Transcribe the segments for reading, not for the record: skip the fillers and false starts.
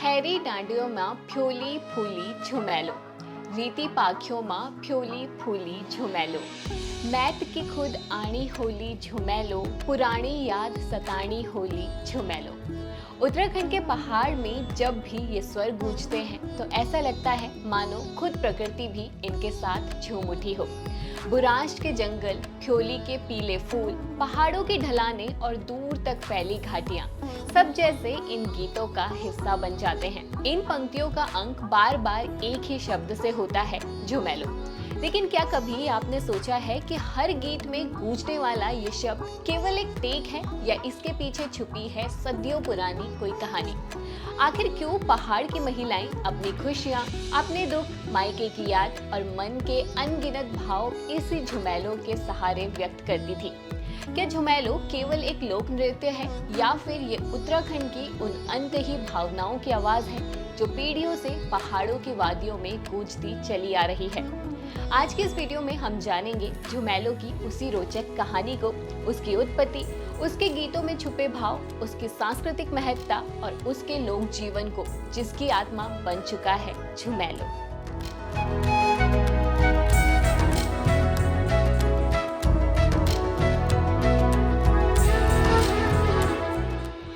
Harry डांडियो में फ्योली फूली झुमेलो, रीति पाखियों में फ्योली फूली झुमेलो, मैत की खुद आनी होली झुमेलो, पुरानी याद सतानी होली झुमेलो। उत्तराखंड के पहाड़ में जब भी ये स्वर गूंजते हैं तो ऐसा लगता है मानो खुद प्रकृति भी इनके साथ झूम उठी हो। बुरांश के जंगल, फ्योली के पीले फूल, पहाड़ों की ढलानें और दूर तक फैली घाटियां सब जैसे इन गीतों का हिस्सा बन जाते हैं। इन पंक्तियों का अंक बार बार एक ही शब्द से होता है, झुमेलो। लेकिन क्या कभी आपने सोचा है कि हर गीत में गूंजने वाला ये शब्द केवल एक टेक है या इसके पीछे छुपी है सदियों पुरानी कोई कहानी? आखिर क्यों पहाड़ की महिलाएं अपनी खुशियां, अपने दुख, मायके की याद और मन के अनगिनत भाव इसी झुमेलो के सहारे व्यक्त करती थी? क्या झुमेलो केवल एक लोक नृत्य है या फिर ये उत्तराखंड की उन अनकही भावनाओं की आवाज है जो पीढ़ियों से पहाड़ों की वादियों में गूंजती चली आ रही है? आज की इस वीडियो में हम जानेंगे झुमेलो की उसी रोचक कहानी को, उसकी उत्पत्ति, उसके गीतों में छुपे भाव, उसकी सांस्कृतिक महत्ता और उसके लोक जीवन को जिसकी आत्मा बन चुका है झुमेलो।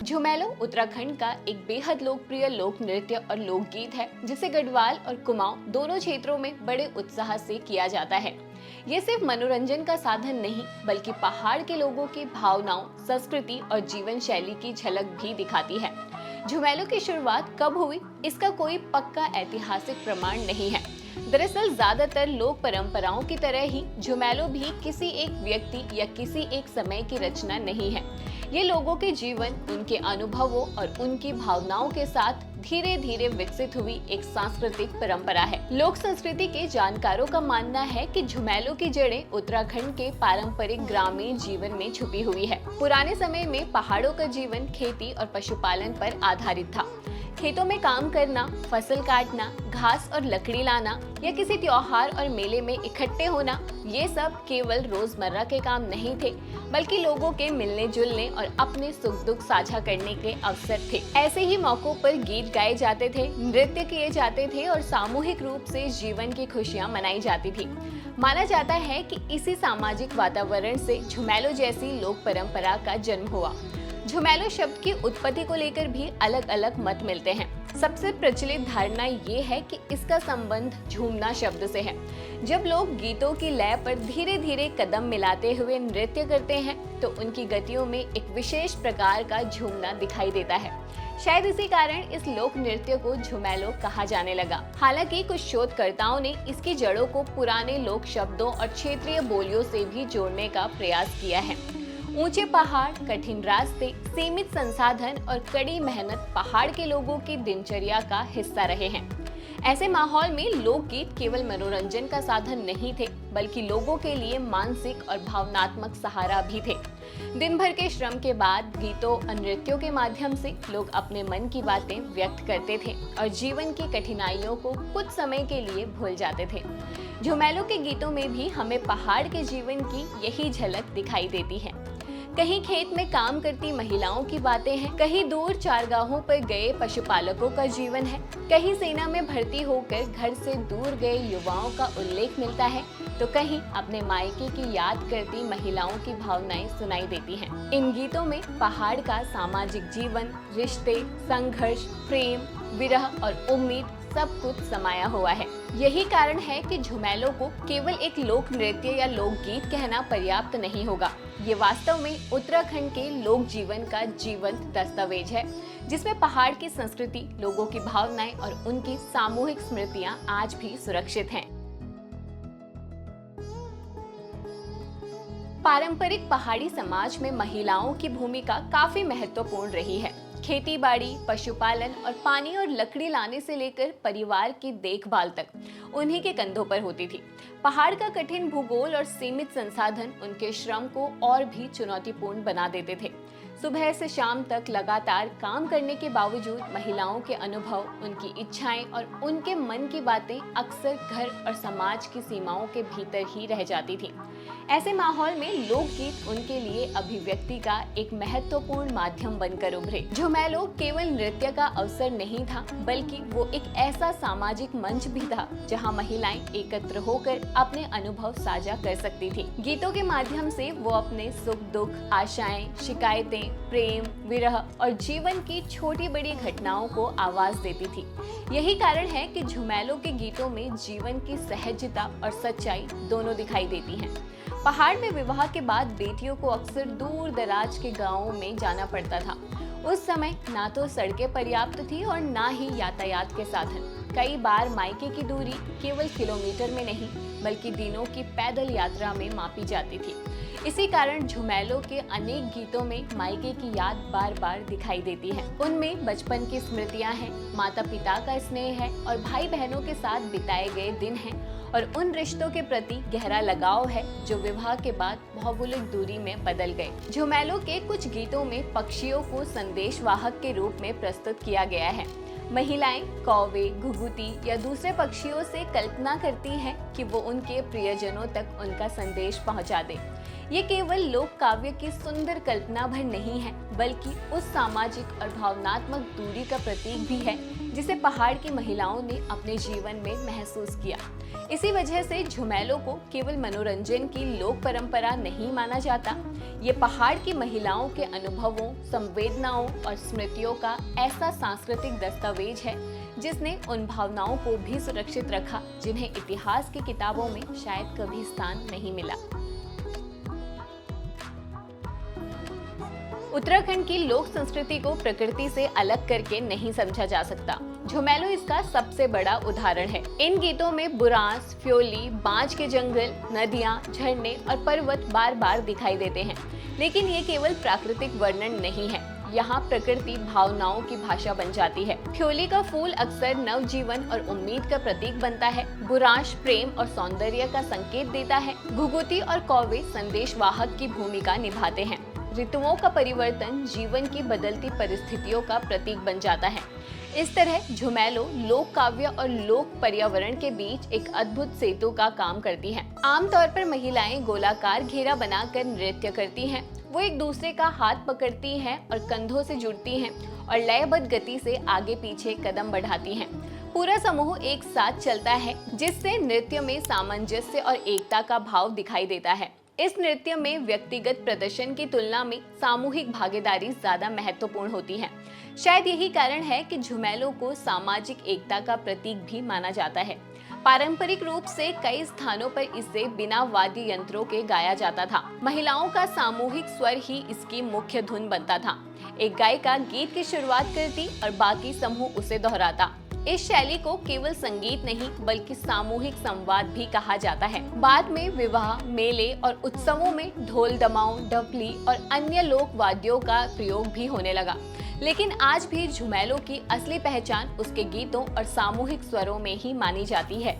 झुमेलो उत्तराखंड का एक बेहद लोकप्रिय लोक नृत्य और लोकगीत है जिसे गढ़वाल और कुमाऊं दोनों क्षेत्रों में बड़े उत्साह से किया जाता है। ये सिर्फ मनोरंजन का साधन नहीं बल्कि पहाड़ के लोगों की भावनाओं, संस्कृति और जीवन शैली की झलक भी दिखाती है। झुमेलो की शुरुआत कब हुई, इसका कोई पक्का ऐतिहासिक प्रमाण नहीं है। दरअसल ज्यादातर लोक परंपराओं की तरह ही झुमेलो भी किसी एक व्यक्ति या किसी एक समय की रचना नहीं है। ये लोगों के जीवन, उनके अनुभवों और उनकी भावनाओं के साथ धीरे धीरे विकसित हुई एक सांस्कृतिक परंपरा है। लोक संस्कृति के जानकारों का मानना है कि झुमेलो की जड़ें उत्तराखंड के पारंपरिक ग्रामीण जीवन में छुपी हुई है। पुराने समय में पहाड़ों का जीवन खेती और पशुपालन पर आधारित था। खेतों में काम करना, फसल काटना, घास और लकड़ी लाना या किसी त्योहार और मेले में इकट्ठे होना, ये सब केवल रोजमर्रा के काम नहीं थे बल्कि लोगों के मिलने जुलने और अपने सुख दुख साझा करने के अवसर थे। ऐसे ही मौकों पर गीत गाए जाते थे, नृत्य किए जाते थे और सामूहिक रूप से जीवन की खुशियां मनाई जाती थी। माना जाता है कि इसी सामाजिक वातावरण से झुमेलो जैसी लोक परंपरा का जन्म हुआ। झुमेलो शब्द की उत्पत्ति को लेकर भी अलग अलग मत मिलते हैं। सबसे प्रचलित धारणा ये है कि इसका संबंध झूमना शब्द से है। जब लोग गीतों की लय पर धीरे धीरे कदम मिलाते हुए नृत्य करते हैं तो उनकी गतियों में एक विशेष प्रकार का झूमना दिखाई देता है। शायद इसी कारण इस लोक नृत्य को झुमेलो कहा जाने लगा। हालांकि कुछ शोधकर्ताओं ने इसकी जड़ों को पुराने लोक शब्दों और क्षेत्रीय बोलियों से भी जोड़ने का प्रयास किया है। ऊंचे पहाड़, कठिन रास्ते, सीमित संसाधन और कड़ी मेहनत पहाड़ के लोगों की दिनचर्या का हिस्सा रहे हैं। ऐसे माहौल में लोकगीत केवल मनोरंजन का साधन नहीं थे बल्कि लोगों के लिए मानसिक और भावनात्मक सहारा भी थे। दिन भर के श्रम के बाद गीतों और नृत्यों के माध्यम से लोग अपने मन की बातें व्यक्त करते थे और जीवन की कठिनाइयों को कुछ समय के लिए भूल जाते थे। झुमेलो के गीतों में भी हमें पहाड़ के जीवन की यही झलक दिखाई देती है। कहीं खेत में काम करती महिलाओं की बातें हैं, कहीं दूर चारगाहों पर गए पशुपालकों का जीवन है, कहीं सेना में भर्ती होकर घर से दूर गए युवाओं का उल्लेख मिलता है, तो कहीं अपने मायके की याद करती महिलाओं की भावनाएं सुनाई देती हैं। इन गीतों में पहाड़ का सामाजिक जीवन, रिश्ते, संघर्ष, प्रेम, विरह और उम्मीद सब कुछ समाया हुआ है। यही कारण है कि झुमेलो को केवल एक लोक नृत्य या लोकगीत कहना पर्याप्त नहीं होगा। ये वास्तव में उत्तराखंड के लोक जीवन का जीवंत दस्तावेज है जिसमें पहाड़ की संस्कृति, लोगों की भावनाएं और उनकी सामूहिक स्मृतियां आज भी सुरक्षित हैं। पारंपरिक पहाड़ी समाज में महिलाओं की भूमिका काफी महत्वपूर्ण रही है। खेती बाड़ी, पशुपालन और पानी और लकड़ी लाने से लेकर परिवार की देखभाल तक उन्हीं के कंधों पर होती थी। पहाड़ का कठिन भूगोल और सीमित संसाधन उनके श्रम को और भी चुनौतीपूर्ण बना देते थे। सुबह से शाम तक लगातार काम करने के बावजूद महिलाओं के अनुभव, उनकी इच्छाएं और उनके मन की बातें अक्सर घर और समाज की सीमाओं के भीतर ही रह जाती थी। ऐसे माहौल में लोकगीत उनके लिए अभिव्यक्ति का एक महत्वपूर्ण माध्यम बनकर उभरे। झुमैलो केवल नृत्य का अवसर नहीं था, बल्कि वो एक ऐसा सामाजिक मंच भी था जहां महिलाएं एकत्र होकर अपने अनुभव साझा कर सकती थी। गीतों के माध्यम से वो अपने सुख दुख, आशाएं, शिकायतें, प्रेम, विरह और जीवन की छोटी बड़ी घटनाओं को आवाज देती थी। यही कारण है कि झुमैलो के गीतों में जीवन की सहजता और सच्चाई दोनों दिखाई देती हैं। पहाड़ में विवाह के बाद बेटियों को अक्सर दूर दराज के गांवों में जाना पड़ता था। उस समय ना तो सड़कें पर्याप्त थी और ना ही यातायात के साधन। कई बार मायके की दूरी केवल किलोमीटर में नहीं, बल्कि दिनों की पैदल यात्रा में मापी जाती थी। इसी कारण झुमैलो के अनेक गीतों में मायके की याद बार बार दिखाई देती है। उनमें बचपन की स्मृतियां हैं, माता पिता का स्नेह है और भाई बहनों के साथ बिताए गए दिन हैं और उन रिश्तों के प्रति गहरा लगाव है जो विवाह के बाद भौगोलिक दूरी में बदल गए। झुमैलो के कुछ गीतों में पक्षियों को संदेशवाहक के रूप में प्रस्तुत किया गया है। महिलाएं कौवे, घुघुती या दूसरे पक्षियों से कल्पना करती हैं कि वो उनके प्रियजनों तक उनका संदेश पहुंचा दे। ये केवल लोक काव्य की सुंदर कल्पना भर नहीं है, बल्कि उस सामाजिक और भावनात्मक दूरी का प्रतीक भी है जिसे पहाड़ की महिलाओं ने अपने जीवन में महसूस किया। इसी वजह से झुमैलो को केवल मनोरंजन की लोक परंपरा नहीं माना जाता। ये पहाड़ की महिलाओं के अनुभवों, संवेदनाओं और स्मृतियों का ऐसा सांस्कृतिक दस्तावेज है जिसने उन भावनाओं को भी सुरक्षित रखा जिन्हें इतिहास की किताबों में शायद कभी स्थान नहीं मिला। उत्तराखंड की लोक संस्कृति को प्रकृति से अलग करके नहीं समझा जा सकता। झुमैलो इसका सबसे बड़ा उदाहरण है। इन गीतों में बुरांस, फ्योली, बांज के जंगल, नदियां, झरने और पर्वत बार बार दिखाई देते हैं। लेकिन ये केवल प्राकृतिक वर्णन नहीं है, यहाँ प्रकृति भावनाओं की भाषा बन जाती है। फ्योली का फूल अक्सर नवजीवन और उम्मीद का प्रतीक बनता है। बुरांश प्रेम और सौंदर्य का संकेत देता है। घुघुती और कौवे संदेशवाहक की भूमिका निभाते हैं। ऋतुओं का परिवर्तन जीवन की बदलती परिस्थितियों का प्रतीक बन जाता है। इस तरह झुमैलो लोक काव्य और लोक पर्यावरण के बीच एक अद्भुत सेतु का काम करती हैं। आमतौर पर महिलाएं गोलाकार घेरा बनाकर नृत्य करती हैं। वो एक दूसरे का हाथ पकड़ती हैं और कंधों से जुड़ती हैं और लयबद्ध गति से आगे पीछे कदम बढ़ाती हैं। पूरा समूह एक साथ चलता है, जिससे नृत्य में सामंजस्य और एकता का भाव दिखाई देता है। इस नृत्य में व्यक्तिगत प्रदर्शन की तुलना में सामूहिक भागीदारी ज्यादा महत्वपूर्ण होती है। शायद यही कारण है कि झुमैलो को सामाजिक एकता का प्रतीक भी माना जाता है। पारंपरिक रूप से कई स्थानों पर इसे बिना वाद्य यंत्रों के गाया जाता था। महिलाओं का सामूहिक स्वर ही इसकी मुख्य धुन बनता था। एक गायिका गीत की शुरुआत करती और बाकी समूह उसे दोहराता। इस शैली को केवल संगीत नहीं बल्कि सामूहिक संवाद भी कहा जाता है। बाद में विवाह, मेले और उत्सवों में ढोल, दमाऊ, डफली और अन्य लोक वाद्यों का प्रयोग भी होने लगा। लेकिन आज भी झुमैलो की असली पहचान उसके गीतों और सामूहिक स्वरों में ही मानी जाती है।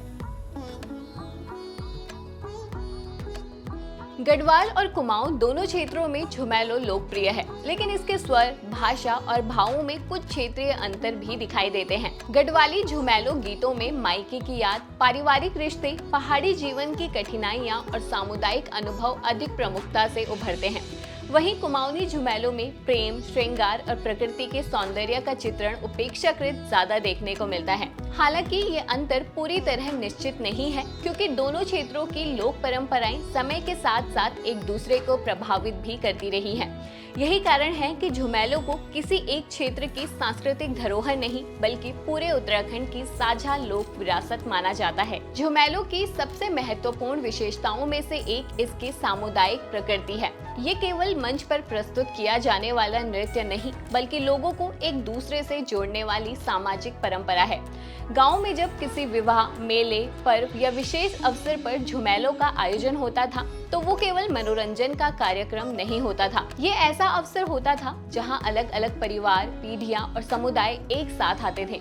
गढ़वाल और कुमाऊं दोनों क्षेत्रों में झुमैलो लोकप्रिय है, लेकिन इसके स्वर, भाषा और भावों में कुछ क्षेत्रीय अंतर भी दिखाई देते हैं। गढ़वाली झुमैलो गीतों में मायके की याद, पारिवारिक रिश्ते, पहाड़ी जीवन की कठिनाइयां और सामुदायिक अनुभव अधिक प्रमुखता से उभरते हैं। वहीं कुमाऊनी झुमैलो में प्रेम, श्रृंगार और प्रकृति के सौंदर्य का चित्रण अपेक्षाकृत ज्यादा देखने को मिलता है। हालांकि ये अंतर पूरी तरह निश्चित नहीं है, क्योंकि दोनों क्षेत्रों की लोक परंपराएं समय के साथ साथ एक दूसरे को प्रभावित भी करती रही हैं। यही कारण है कि झुमैलो को किसी एक क्षेत्र की सांस्कृतिक धरोहर नहीं बल्कि पूरे उत्तराखंड की साझा लोक विरासत माना जाता है। झुमैलो की सबसे महत्वपूर्ण विशेषताओं में से एक इसकी सामुदायिक प्रकृति है। ये केवल मंच पर प्रस्तुत किया जाने वाला नृत्य नहीं बल्कि लोगों को एक दूसरे से जोड़ने वाली सामाजिक परंपरा है। गांव में जब किसी विवाह, मेले, पर्व या विशेष अवसर पर झुमैलो का आयोजन होता था तो वो केवल मनोरंजन का कार्यक्रम नहीं होता था। ये ऐसा अवसर होता था जहां अलग अलग परिवार, पीढ़ियां और समुदाय एक साथ आते थे।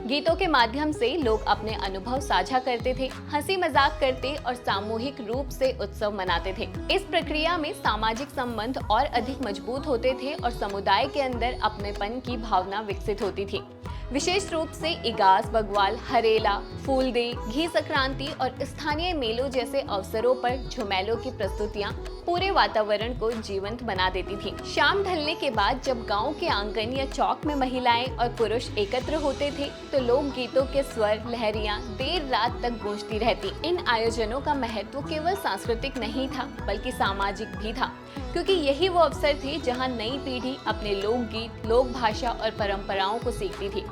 गीतों के माध्यम से लोग अपने अनुभव साझा करते थे, हंसी मजाक करते और सामूहिक रूप से उत्सव मनाते थे। इस प्रक्रिया में सामाजिक संबंध और अधिक मजबूत होते थे और समुदाय के अंदर अपनेपन की भावना विकसित होती थी। विशेष रूप से इगास बग्वाल, हरेला, फूलदेई, घी संक्रांति और स्थानीय मेलों जैसे अवसरों पर झुमेलों की प्रस्तुतियां पूरे वातावरण को जीवंत बना देती थी। शाम ढलने के बाद जब गांव के आंगन या चौक में महिलाएं और पुरुष एकत्र होते थे तो लोक गीतों के स्वर लहरियां देर रात तक गूंजती रहती। इन आयोजनों का महत्व केवल सांस्कृतिक नहीं था बल्कि सामाजिक भी था, क्योंकि यही वो अवसर थे जहां नई पीढ़ी अपने लोकगीत, लोक भाषा और परंपराओं को सीखती थी।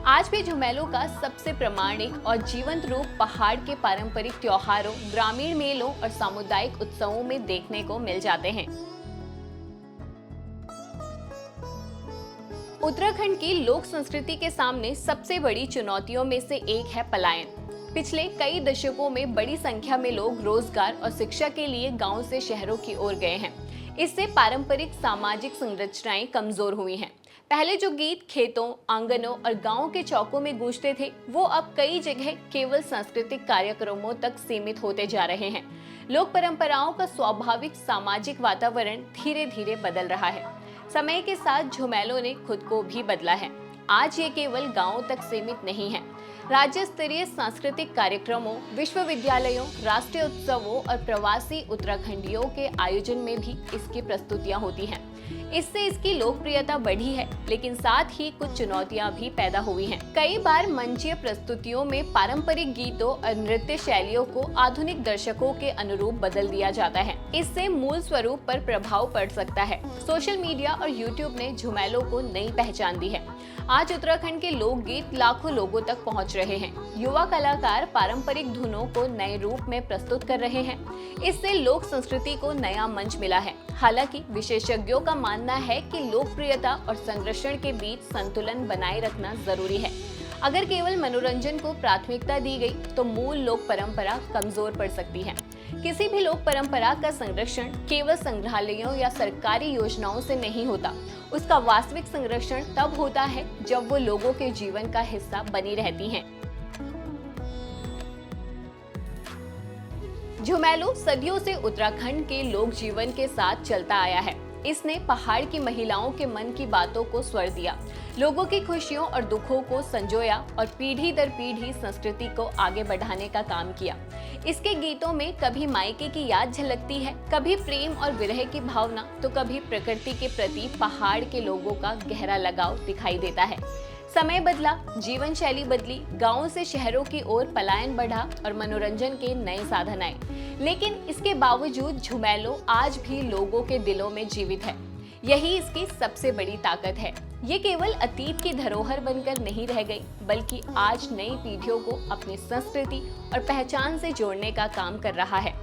आज भी झुमेलों का सबसे प्रामाणिक और जीवंत रूप पहाड़ के पारंपरिक त्योहारों, ग्रामीण मेलों और सामुदायिक उत्सवों में देखने को मिल जाते हैं। उत्तराखंड की लोक संस्कृति के सामने सबसे बड़ी चुनौतियों में से एक है पलायन। पिछले कई दशकों में बड़ी संख्या में लोग रोजगार और शिक्षा के लिए गांव से शहरों की ओर गए हैं। इससे पारंपरिक सामाजिक संरचनाएं कमजोर हुई हैं। पहले जो गीत खेतों, आंगनों और गांवों के चौकों में गूंजते थे, वो अब कई जगह केवल सांस्कृतिक कार्यक्रमों तक सीमित होते जा रहे हैं। लोक परंपराओं का स्वाभाविक सामाजिक वातावरण धीरे धीरे बदल रहा है। समय के साथ झुमेलों ने खुद को भी बदला है। आज ये केवल गांवों तक सीमित नहीं है। राज्य स्तरीय सांस्कृतिक कार्यक्रमों, विश्वविद्यालयों, राष्ट्रीय उत्सवों और प्रवासी उत्तराखंडियों के आयोजन में भी इसकी प्रस्तुतियां होती हैं। इससे इसकी लोकप्रियता बढ़ी है, लेकिन साथ ही कुछ चुनौतियां भी पैदा हुई हैं। कई बार मंचीय प्रस्तुतियों में पारंपरिक गीतों और नृत्य शैलियों को आधुनिक दर्शकों के अनुरूप बदल दिया जाता है। इससे मूल स्वरूप पर प्रभाव पड़ सकता है। सोशल मीडिया और यूट्यूब ने झुमेलों को नई पहचान दी है। आज उत्तराखंड के लोकगीत लाखों लोगों तक पहुंच रहे हैं। युवा कलाकार पारंपरिक धुनों को नए रूप में प्रस्तुत कर रहे हैं। इससे लोक संस्कृति को नया मंच मिला है। हालांकि विशेषज्ञों का मानना है कि लोकप्रियता और संरक्षण के बीच संतुलन बनाए रखना जरूरी है। अगर केवल मनोरंजन को प्राथमिकता दी गई तो मूल लोक परंपरा कमजोर पड़ सकती है। किसी भी लोक परंपरा का संरक्षण केवल संग्रहालयों या सरकारी योजनाओं से नहीं होता। उसका वास्तविक संरक्षण तब होता है जब वो लोगों के जीवन का हिस्सा बनी रहती हैं। झुमेलो सदियों से उत्तराखंड के लोक जीवन के साथ चलता आया है। इसने पहाड़ की महिलाओं के मन की बातों को स्वर दिया, लोगों की खुशियों और दुखों को संजोया और पीढ़ी दर पीढ़ी संस्कृति को आगे बढ़ाने का काम किया। इसके गीतों में कभी मायके की याद झलकती है, कभी प्रेम और विरह की भावना, तो कभी प्रकृति के प्रति पहाड़ के लोगों का गहरा लगाव दिखाई देता है। समय बदला, जीवन शैली बदली, गांवों से शहरों की ओर पलायन बढ़ा और मनोरंजन के नए साधन आए, लेकिन इसके बावजूद झुमेलो आज भी लोगों के दिलों में जीवित है। यही इसकी सबसे बड़ी ताकत है। ये केवल अतीत की धरोहर बनकर नहीं रह गई, बल्कि आज नई पीढ़ियों को अपनी संस्कृति और पहचान से जोड़ने का काम कर रहा है।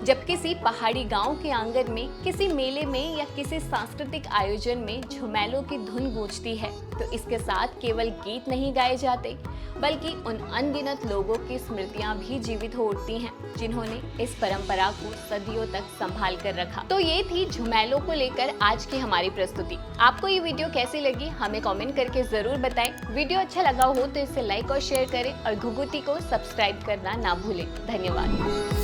जब किसी पहाड़ी गांव के आंगन में, किसी मेले में या किसी सांस्कृतिक आयोजन में झुमेलों की धुन गूंजती है, तो इसके साथ केवल गीत नहीं गाए जाते, बल्कि उन अनगिनत लोगों की स्मृतियां भी जीवित हो उठती हैं, जिन्होंने इस परंपरा को सदियों तक संभाल कर रखा। तो ये थी झुमेलों को लेकर आज की हमारी प्रस्तुति। आपको ये वीडियो कैसी लगी हमें कमेंट करके जरूर बताएं। वीडियो अच्छा लगा हो तो इसे लाइक और शेयर करें और घुघुती को सब्सक्राइब करना ना भूलें। धन्यवाद।